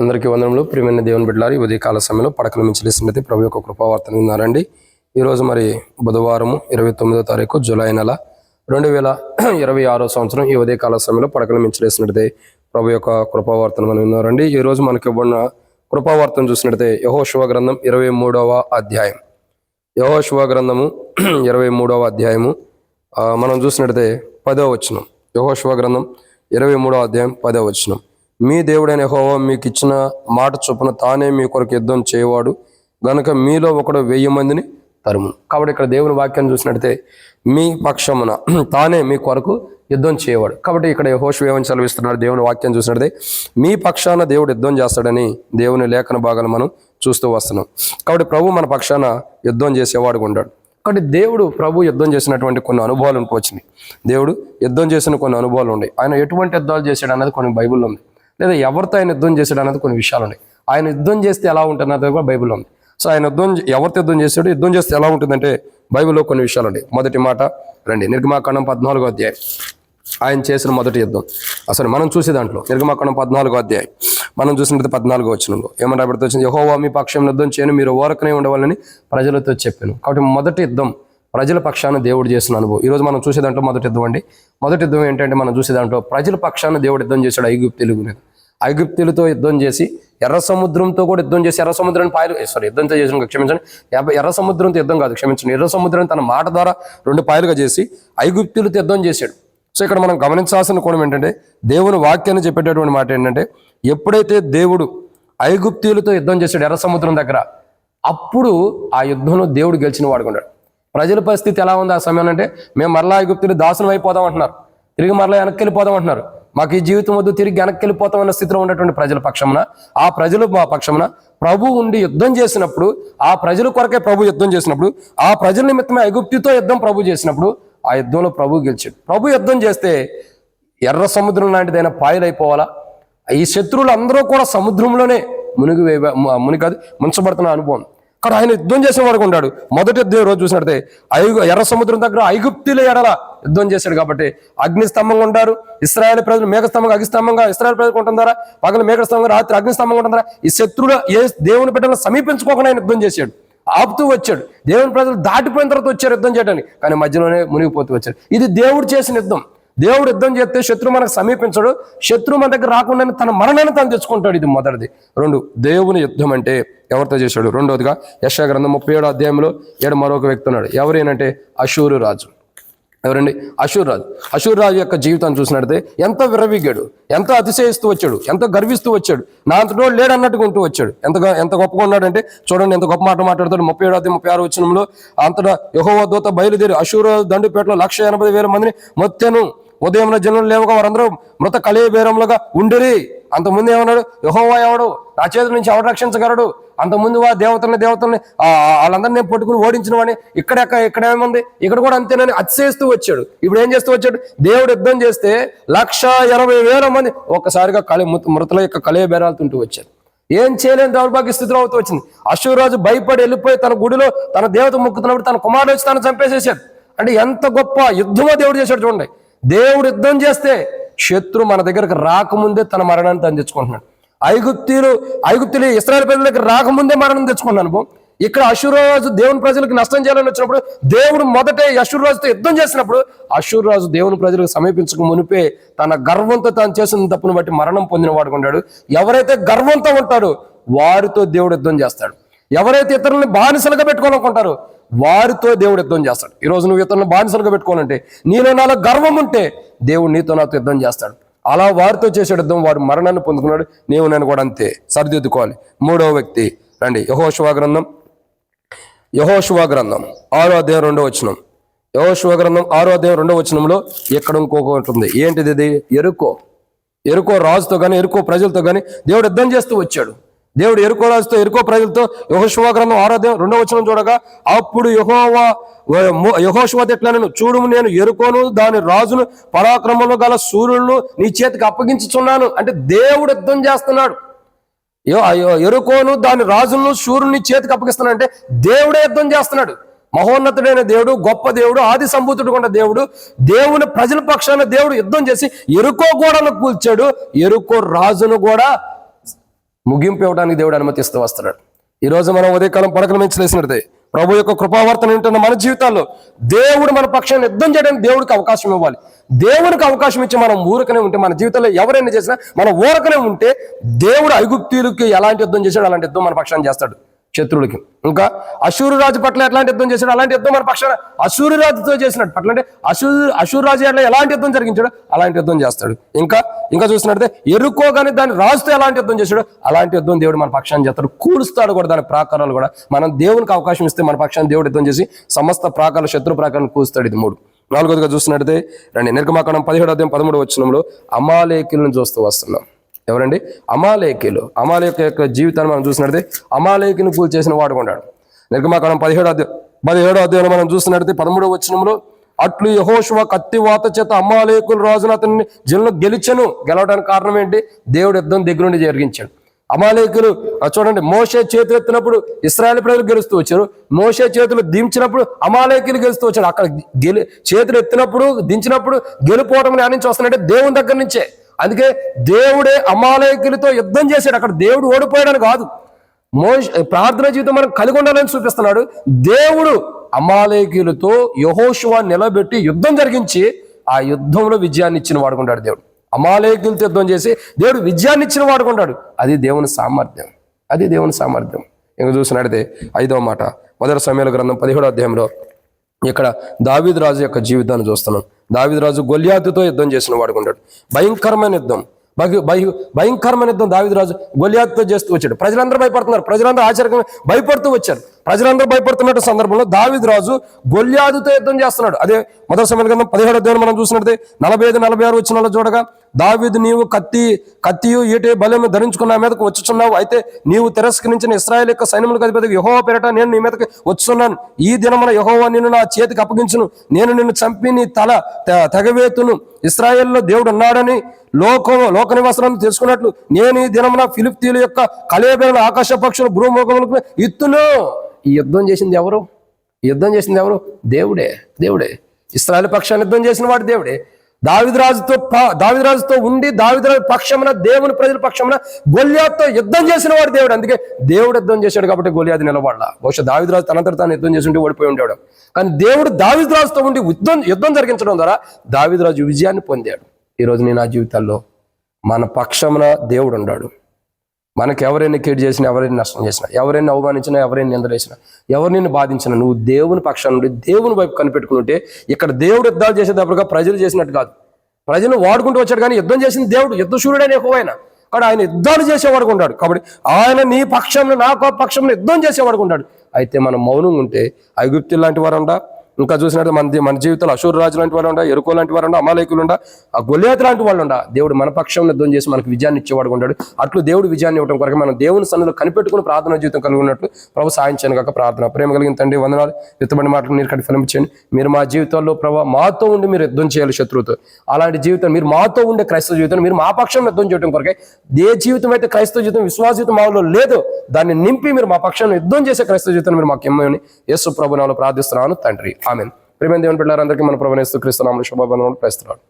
అందరికీ వందనములు. ప్రియమైన దేవుని బిడ్డలారా, ఈ ఉదయకాల సమయంలో పడకల నుంచి లేసినట్టు ప్రభు యొక్క కృపావార్తను విన్నారండి. ఈరోజు మరి బుధవారము 29వ తారీఖు జూలై నెల 2026 సంవత్సరం. ఈ ఉదయకాల సమయంలో పడకల నుంచి లేసినట్టు ప్రభు యొక్క కృపావార్తను మనం విన్నారండి. ఈరోజు మనకి ఇవ్వబడిన కృపావార్తను చూసినట్లయితే యెహోషువ గ్రంథం 23వ అధ్యాయం. యెహోషువ గ్రంథము 23వ అధ్యాయము మనం చూసినట్లయితే 10వ వచనం. యెహోషువ గ్రంథం 23వ అధ్యాయం 10వ వచనం. మీ దేవుడైన యెహోవా మీకు ఇచ్చిన మాట చొప్పున తానే మీ కొరకు యుద్ధం చేయవాడు గనుక మీలో ఒకడు 1000 మందిని తరుమును. కాబట్టి ఇక్కడ దేవుని వాక్యాన్ని చూసినట్లయితే మీ పక్షమున తానే మీ కొరకు యుద్ధం చేయవాడు. కాబట్టి ఇక్కడ యెహోషువ ఏమని సెలవిస్తున్నాడు? దేవుని వాక్యాన్ని చూసినట్లయితే మీ పక్షాన దేవుడు యుద్ధం చేస్తాడని దేవుని లేఖన భాగాలు మనం చూస్తూ వస్తున్నాం. కాబట్టి ప్రభు మన పక్షాన యుద్ధం చేసేవాడుగా ఉన్నాడు. కాబట్టి దేవుడు ప్రభు యుద్ధం చేసినటువంటి కొన్ని అనుభవాలు వచ్చినాయి. దేవుడు యుద్ధం చేసిన కొన్ని అనుభవాలు ఉన్నాయి. ఆయన ఎటువంటి యుద్ధాలు చేశాడు అనేది కొన్ని బైబిల్లో ఉంది. లేదా ఎవరితో ఆయన యుద్ధం చేశాడు అనేది కొన్ని విషయాలు ఉన్నాయి. ఆయన యుద్ధం చేస్తే ఎలా ఉంటుంది అనేది కూడా బైబిల్లో ఉంది. సో ఆయన ఎవరితో యుద్ధం చేశాడు, యుద్ధం చేస్తే ఎలా ఉంటుందంటే బైబిల్లో కొన్ని విషయాలు ఉన్నాయి. మొదటి మాట రండి, నిర్గమాకాండం 14వ అధ్యాయం. ఆయన చేసిన మొదటి యుద్ధం అసలు మనం చూసే దాంట్లో నిర్గమాకాండం 14వ అధ్యాయం మనం చూసినట్టు 14వ వచనంలో ఏమని రాబడితే వచ్చింది? యెహోవా మీ పక్షం యుద్ధం చేయను, మీరు ఓరకనే ఉండవాలని ప్రజలతో చెప్పాను. కాబట్టి మొదటి యుద్ధం ప్రజల పక్షాన దేవుడు చేసిన అనుభవం. ఈరోజు మనం చూసే దాంట్లో మొదటి యుద్ధం అండి. మొదటి యుద్ధం ఏంటంటే మనం చూసే దాంట్లో ప్రజల పక్షాన దేవుడు యుద్ధం చేశాడు ఐగుప్తీయుల మీద. ఐగుప్తీయులతో యుద్ధం చేసి ఎర్ర సముద్రంతో కూడా యుద్ధం చేసి ఎర్ర సముద్రాన్ని యుద్ధంతో చేసిన క్షమించండి, ఎర్ర సముద్రంతో యుద్ధం కాదు క్షమించండి, ఎర్ర సముద్రాన్ని తన మాట ద్వారా 2 పాయలుగా చేసి ఐగుప్తీయులతో యుద్ధం చేశాడు. సో ఇక్కడ మనం గమనించాల్సిన కోణం ఏంటంటే దేవుని వాక్యాన్ని చెప్పేటటువంటి మాట ఏంటంటే ఎప్పుడైతే దేవుడు ఐగుప్తీయులతో యుద్ధం చేశాడు ఎర్ర సముద్రం దగ్గర, అప్పుడు ఆ యుద్ధంలో దేవుడు గెలిచిన వాడుకున్నాడు. ప్రజల పరిస్థితి ఎలా ఉంది ఆ సమయం అంటే, మేము మరలా ఐగుప్తీయులు దాసులం అయిపోదాం అంటున్నారు, తిరిగి మరలా వెనక్కి వెళ్ళిపోదాం అంటున్నారు, మాకు ఈ జీవితం వద్దు, తిరిగి వెనక్కి వెళ్ళిపోతాం అన్న స్థితిలో ఉన్నటువంటి ప్రజల పక్షమున ఆ ప్రజలు పక్షమున ప్రభు ఉండి యుద్ధం చేసినప్పుడు, ఆ ప్రజల కొరకే ప్రభు యుద్ధం చేసినప్పుడు, ఆ ప్రజల నిమిత్తమే ఐగుప్తుతో యుద్ధం ప్రభు చేసినప్పుడు ఆ యుద్ధంలో ప్రభు గెలిచాడు. ప్రభు యుద్ధం చేస్తే ఎర్ర సముద్రం లాంటిదైనా పాయలైపోవాలా? ఈ శత్రువులు అందరూ కూడా సముద్రంలోనే ముంచబడుతున్న అనుభవం. కానీ ఆయన యుద్ధం చేసిన వాడు ఉన్నాడు. మొదటి యుద్ధం రోజు చూసినట్టే ఎర్ర సముద్రం దగ్గర ఐగుప్తుల ఎడల యుద్ధం చేశాడు. కాబట్టి అగ్నిస్తంభంగా ఉంటారు ఇశ్రాయేలు ప్రజలు, మేఘస్తంభంగా అగ్నిస్తంభంగా ఇశ్రాయేలు ప్రజలకు ఉంటుందారా, పగల మేఘస్తంభంగా రాత్రి అగ్నిస్తంభంగా ఉంటుందారా. ఈ శత్రువులు ఏ దేవుని బిడ్డలను సమీపించుకోకుండా ఆయన యుద్ధం చేశాడు, ఆపుతూ వచ్చాడు. దేవుని ప్రజలు దాటిపోయిన తర్వాత వచ్చారు యుద్ధం చేయడానికి, కానీ మధ్యలోనే మునిగిపోతూ వచ్చారు. ఇది దేవుడు చేసిన యుద్ధం. దేవుడు యుద్ధం చేస్తే శత్రువు మనకు సమీపించడు, శత్రువు మన దగ్గర రాకుండా తన మరణాన్ని తను తెచ్చుకుంటాడు. ఇది మొదటిది. 2 దేవుని యుద్ధం అంటే ఎవరితో చేశాడు? రెండవదిగా యెషయా గ్రంథం 37వ అధ్యాయంలో మరొక వ్యక్తి ఉన్నాడు. ఎవరైనంటే అషూరు రాజు. ఎవరండి? అషూరు రాజు. అషూరు రాజు యొక్క జీవితాన్ని చూసినట్లయితే ఎంత విర్రవీగాడు, ఎంత అతిశయిస్తూ వచ్చాడు, ఎంత గర్విస్తూ వచ్చాడు, నా అంతటో లేడు అన్నట్టుగా ఉంటూ వచ్చాడు. ఎంత గొప్పగా ఉన్నాడంటే చూడండి, ఎంత గొప్ప మాట మాట్లాడతాడు. 37వ వచనంలో అంతటా యెహోవా దూత బయలుదేరి అషూరు దండుపేటలో 180,000 మందిని మొత్తెను. ఉదయం జనులు లేవగా వారందరూ మృత కళేబేరంలుగా ఉండిరి. అంతకుముందు ఏమన్నాడు? యెహోవా ఎవడు, నా చేతి నుంచి ఎవడు రక్షించగలడు? అంతకుముందు దేవతల్ని వాళ్ళందరినీ పట్టుకుని ఓడించిన వాడిని ఇక్కడ ఏముంది, ఇక్కడ కూడా అంతేనని అతిశయిస్తూ వచ్చాడు. ఇప్పుడు ఏం చేస్తూ వచ్చాడు? దేవుడు యుద్ధం చేస్తే 180,000 మంది ఒక్కసారిగా మృతుల యొక్క కళేబేరాలు తింటూ వచ్చారు. ఏం చేయలేని దౌర్భాగ్య స్థితిలో అవుతూ వచ్చింది. అషూరు రాజు భయపడి వెళ్ళిపోయి తన గుడిలో తన దేవత మొక్కుతున్నప్పుడు తన కుమారుడు వచ్చి తను చంపేసేసాడు. అంటే ఎంత గొప్ప యుద్ధమో దేవుడు చేశాడు చూడండి. దేవుడు యుద్ధం చేస్తే శత్రు మన దగ్గరకు రాకముందే తన మరణాన్ని తను తెచ్చుకుంటున్నాడు. ఐగుప్తులు ఇశ్రాయేలు ప్రజల దగ్గర రాకముందే మరణం తెచ్చుకున్నాను. ఇక్కడ అషూరు రాజు దేవుని ప్రజలకు నష్టం చేయాలని వచ్చినప్పుడు దేవుడు మొదట అషూరు రాజుతో యుద్ధం చేసినప్పుడు అషూరు రాజు దేవుని ప్రజలకు సమీపించక మునిపే తన గర్వంతో తాను చేసిన తప్పును బట్టి మరణం పొందిన వాడుకున్నాడు. ఎవరైతే గర్వంతో ఉంటారో వారితో దేవుడు యుద్ధం చేస్తాడు. ఎవరైతే ఇతరులను బానిసలుగా పెట్టుకోవాలనుకుంటారో వారితో దేవుడు యుద్ధం చేస్తాడు. ఈరోజు నువ్వు ఇతరులను బానిసలుగా పెట్టుకోవాలంటే, నీలో నాలో గర్వం ఉంటే దేవుడు నీతో నాతో యుద్ధం చేస్తాడు. అలా వారితో చేసే యుద్ధం వాడు మరణాన్ని పొందుకున్నాడు. నేను కూడా అంతే సరిదిద్దుకోవాలి. 3వ వ్యక్తి రండి, యెహోషువ గ్రంథం 6వ అధ్యాయం 2వ వచనం. యెహోషువ గ్రంథం 6వ అధ్యాయం 2వ వచనంలో ఇక్కడ ఇంకొకటి ఉంది. ఏంటిది? ఇది ఎరుకో రాజుతో కానీ ఎరుకో ప్రజలతో కానీ దేవుడు యుద్ధం చేస్తూ వచ్చాడు. దేవుడు ఎరుకో రాజుతో ఎరుకో ప్రజలతో యెహోషువ గ్రంథం 6వ అధ్యాయం 2వ వచనం చూడగా, అప్పుడు యెహోషువ ఎట్లనెను, చూడుము నేను ఎరుకోను దాని రాజును పరాక్రమంలో గల సూర్యులను నీ చేతికి అప్పగించుచున్నాను. అంటే దేవుడు యుద్ధం చేస్తున్నాడు. ఎరుకోను దాని రాజులను సూర్యుని చేతికి అప్పగిస్తున్నాడు అంటే దేవుడే యుద్ధం చేస్తున్నాడు. మహోన్నతుడైన దేవుడు, గొప్ప దేవుడు, ఆది సంభూతుడు కొన్న దేవుడు, దేవుని ప్రజల పక్షాన దేవుడు యుద్ధం చేసి ఎరుకో గోడను కూల్చాడు. ఎరుకో రాజును కూడా ముగింపు ఇవ్వడానికి దేవుడు అనుమతిస్తూ వస్తున్నాడు. ఈ రోజు మనం ఉదయకాలం పడకల నుంచి లేసినట్టే ప్రభు యొక్క కృపావర్తన వింటున్న మన జీవితాల్లో దేవుడు మన పక్షాన్ని యుద్ధం చేయడానికి దేవుడికి అవకాశం ఇవ్వాలి. దేవునికి అవకాశం ఇచ్చి మనం ఊరకనే ఉంటే, మన జీవితంలో ఎవరైనా చేసినా మనం ఊరకనే ఉంటే, దేవుడు ఐగుప్తీయులకి ఎలాంటి యుద్ధం చేశాడు అలాంటి యుద్ధం మన పక్షాన్ని చేస్తాడు శత్రువులకి. ఇంకా అశూరు రాజు పట్ల ఎలాంటి యుద్ధం చేశాడు అలాంటి యుద్ధం మన పక్షాన అశూరు రాజుతో చేసినట్టు పట్ల అంటే అశూరు రాజు ఎట్లా ఎలాంటి యుద్ధం జరిగించాడు అలాంటి యుద్ధం చేస్తాడు. ఇంకా చూసినట్టే ఎరుకో కానీ దాని రాజుతో ఎలాంటి యుద్ధం చేశాడు అలాంటి యుద్ధం దేవుడు మన పక్షాన్ని చేస్తాడు. కూలుస్తాడు కూడా దాని ప్రాకారాలు కూడా. మనం దేవునికి అవకాశం ఇస్తే మన పక్షాన్ని దేవుడు యుద్ధం చేసి సమస్త ప్రాకారాలు శత్రు ప్రాకారాన్ని కూలుస్తాడు. ఇది 3. 4వదిగా చూస్తున్నట్టయితే రండి, నిర్గమాకాండం 17:13 అమాలేకులను చూస్తూ వస్తున్నాం. ఎవరండి? అమాలేకీలు. అమాలేక యొక్క జీవితాన్ని మనం చూసినట్లయితే అమాలేకుని కూల్ చేసిన వాడు కొన్నాడు. నిర్గమాకాండం 17 మనం చూసినట్లయితే 13 అట్లు యెహోషువ కత్తివాత చేత అమాలేకుల రాజును అతన్ని జనులు గెలవడానికి కారణం ఏంటి? దేవుడు యుద్ధం దగ్గర నుండి జరిగించాడు. అమాలేకులు చూడండి, మోషే చేతులు ఎత్తినప్పుడు ఇశ్రాయేలు ప్రజలు గెలుస్తూ వచ్చారు. మోషే చేతులు దించినప్పుడు అమాలేకులు గెలుస్తూ వచ్చారు. అక్కడ చేతులు ఎత్తినప్పుడు దించినప్పుడు గెలుపోవడం నుంచి వస్తున్నట్టే దేవుని దగ్గర నుంచే. అందుకే దేవుడే అమాలేకులతో యుద్ధం చేశాడు. అక్కడ దేవుడు ఓడిపోయాడని కాదు, ప్రార్థన జీవితం మనం కలిగి ఉండాలని చూపిస్తున్నాడు. దేవుడు అమాలేకులతో యెహోషువ నిలబెట్టి యుద్ధం జరిగించి ఆ యుద్ధంలో విజయాన్ని ఇచ్చిన వాడుకుంటాడు దేవుడు. అమాలేకులతో యుద్ధం చేసి దేవుడు విజయాన్ని ఇచ్చిన వాడుకుంటాడు. అది దేవుని సామర్థ్యం. ఇంకా చూసినట్లయితే 5వ మాట, 1 సమూయేలు గ్రంథం 17వ అధ్యాయంలో ఇక్కడ దావీదు రాజు యొక్క జీవితాన్ని చూస్తున్నాం. దావీదు రాజు గొల్యాతుతో యుద్ధం చేసిన వాడుకుంటాడు. భయంకరమైన యుద్ధం దావీదు రాజు గొల్యాతుతో చేస్తూ వచ్చాడు. ప్రజలందరూ భయపడుతున్నారు, ప్రజలందరూ ఆశ్చర్యంగా భయపడుతూ వచ్చారు. ప్రజలందరూ భయపడుతున్న సందర్భంలో దావీదు రాజు గొల్యాతుతో యుద్ధం చేస్తున్నాడు. అదే 1 సమూయేలు గ్రంథం 17వ అధ్యాయం మనం చూసినట్లయితే 45-46 వచనాల్లో చూడగా, దావీదు నీవు కత్తియు ఈటే బలము ధరించుకున్న మీదకు వచ్చుచున్నావు. అయితే నీవు తిరస్కరించిన ఇశ్రాయేలు యొక్క సైన్యములకు అధిపతి యెహోవా పేరట నేను నీ మీదకి వచ్చుచున్నాను. ఈ దినమున యెహోవా నిన్ను నా చేతికి అప్పగించును. నేను నిన్ను చంపి నీ తల తెగవేతును. ఇశ్రాయేల్లో దేవుడు ఉన్నాడని లోక నివాసులను తెలుసుకున్నట్లు నేను ఈ దినమున ఫిలిష్తీయుల యొక్క కళేబేల ఆకాశ పక్షులు భూముఖములకు ఇత్తును. ఈ యుద్ధం చేసింది ఎవరు? దేవుడే. ఇశ్రాయేలు పక్షాన్ని యుద్ధం చేసిన వాడు దేవుడే. దావీదు రాజుతో ఉండి దావీదు పక్షమున దేవుని ప్రజల పక్షమున గొల్యాతుతో యుద్ధం చేసిన వాడు దేవుడు. అందుకే దేవుడు యుద్ధం చేశాడు కాబట్టి గొల్యాతు నిలబడాల. బహుశా దావీదు రాజు తనంతట తాను యుద్ధం చేసి ఉంటే ఓడిపోయి ఉండేవాడు. కానీ దేవుడు దావీదు రాజుతో ఉండి యుద్ధం జరిగించడం ద్వారా దావీదు రాజు విజయాన్ని పొందాడు. ఈరోజు నేను నా జీవితాల్లో మన పక్షమున దేవుడు ఉన్నాడు. మనకు ఎవరైనా కీడు చేసినా, ఎవరైనా నష్టం చేసినా, ఎవరైనా అవమానించినా, ఎవరైనా నిందలేసినా, ఎవరిని బాధించినా నువ్వు దేవుని పక్షాన నుండి దేవుని వైపు కనిపెట్టుకుంటే, ఇక్కడ దేవుడు యుద్ధాలు చేసేటప్పుడుగా ప్రజలు చేసినట్టు కాదు. ప్రజలు వాడుకుంటూ వచ్చాడు కానీ యుద్ధం చేసింది దేవుడు. యుద్ధశూరుడైన యెహోవా కానీ ఆయన యుద్ధాలు చేసేవాడు ఉంటాడు. కాబట్టి ఆయన నీ పక్షంలో నా పక్షంలో యుద్ధం చేసేవాడు ఉంటాడు. అయితే మనం మౌనంగా ఉంటే ఐగుప్తు లాంటి వారు ఉండా, ఇంకా చూసినట్టు మన జీవితంలో అశూరు రాజు లాంటి వాళ్ళు ఉండా, ఎరుకో లాంటి వారు ఉండా, అమాలేకులు ఉండా, ఆ గొల్యాతు లాంటి వాళ్ళు ఉండా, దేవుడు మన పక్షంలో యుద్ధం చేసి మనకు విజయాన్ని ఇచ్చేవాడు ఉంటాడు. అట్లు దేవుడు విజయాన్ని ఇవ్వడం కొరకు మనం దేవుని సన్నిధిలో కనిపెట్టుకుని ప్రార్థన జీవితం కలిగి ఉన్నట్లు ప్రభు సాయం చేయను కాక ప్రార్థన. ప్రేమ కలిగిన తండ్రి వందనాలు. ఎత్తబడి మాటలు మీరు కట్టి ఫలించండి. మీరు మా జీవితాల్లో ప్రభావ మాతో ఉండి మీరు యుద్ధం చేయాలి శత్రువుతో. అలాంటి జీవితం మీరు మాతో ఉండే క్రైస్తవ జీవితం మీరు మా పక్షంలో యుద్ధం చేయడం కొరకే. ఏ జీవితం అయితే క్రైస్తవ జీవితం విశ్వాస జీవితం మాలో లేదో దాన్ని నింపి మీరు మా పక్షంలో యుద్ధం చేసే క్రైస్తవ జీవితం మీరు మాకు ఇమ్మని యేసు ప్రభునామములో ప్రార్థిస్తున్నాను తండ్రి. ఆమేన్. ప్రియమైన దేవుని బిడ్డలారందరికీ మన ప్రభువైన యేసుక్రీస్తు నామములో శుభవందనములు. ప్రైస్తు లార్డ్.